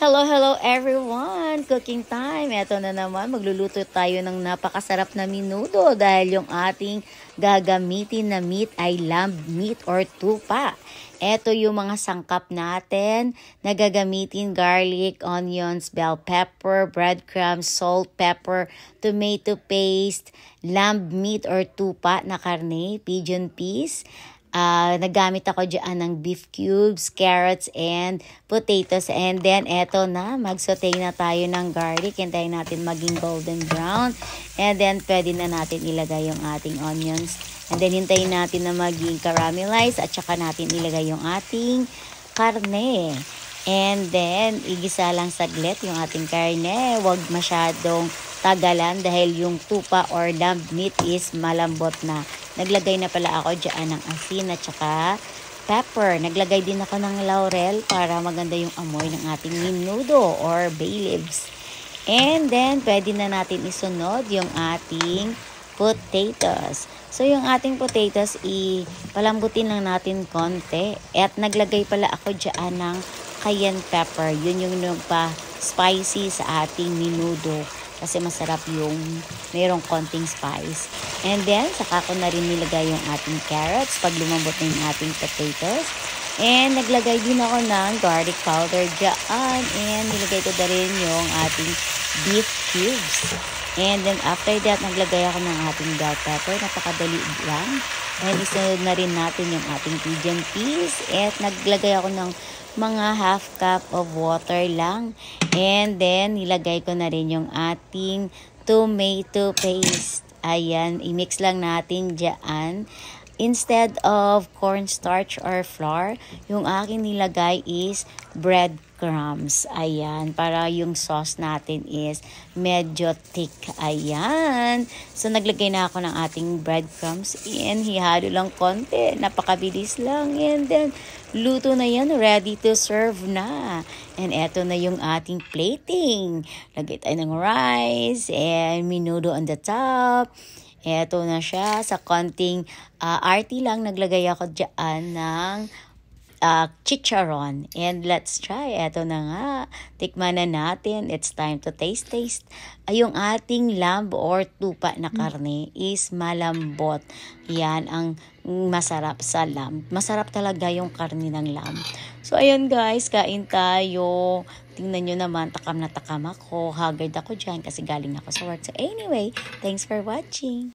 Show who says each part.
Speaker 1: Hello everyone! Cooking time! Ito na naman, magluluto tayo ng napakasarap na minudo dahil yung ating gagamitin na meat ay lamb meat or tupa. Ito yung mga sangkap natin na gagamitin: garlic, onions, bell pepper, breadcrumbs, salt, pepper, tomato paste, lamb meat or tupa na karne, pigeon peas. Nagamit ako dyan ng beef cubes, carrots, and potatoes. And then, eto na, mag-saute na tayo ng garlic. Hintayin natin maging golden brown. And then, pwede na natin ilagay yung ating onions. And then, hintayin natin na maging caramelize. At saka natin ilagay yung ating karne. And then, igisa lang saglit yung ating karne. Huwag masyadong tagalan dahil yung tupa or lamb meat is malambot na. Naglagay na pala ako dyan ng asin at saka pepper. Naglagay din ako ng laurel para maganda yung amoy ng ating menudo or bay leaves. And then, pwede na natin isunod yung ating potatoes. So, yung ating potatoes, palambutin lang natin konti. At naglagay pala ako dyan ng cayenne pepper. Yun yung pa-spicy sa ating menudo. Kasi masarap yung mayroong konting spice. And then, saka ko na rin nilagay yung ating carrots pag lumambot na yung ating potatoes. And naglagay din ako ng garlic powder dyan. And nilagay ko na rin yung ating beef cubes. And then, after that, naglagay ako ng ating bell pepper. Napakadali lang. And isunod na rin natin yung ating pigeon peas. At naglagay ako ng mga half cup of water lang. And then, nilagay ko na rin yung ating tomato paste. Ayan, i-mix lang natin dyan. Instead of cornstarch or flour, yung aking nilagay is breadcrumbs. Ayan, para yung sauce natin is medyo thick. Ayan. So, naglagay na ako ng ating breadcrumbs. And hihalo lang konti. Napakabilis lang. And then, luto na yan. Ready to serve na. And eto na yung ating plating. Lagay tayo ng rice and menudo on the top. Eto na siya. Sa konting arty lang, naglagay ako dyan ng chicharon. And let's try. Eto na nga. Tikman na natin. It's time to taste. Yung ating lamb or tupa na karne is malambot. Yan ang masarap sa lamb. Masarap talaga yung karne ng lamb. So, ayun guys. Kain tayo. Tingnan nyo naman. Takam na takam ako. Haggard ako dyan kasi galing ako sa work. So, anyway, thanks for watching.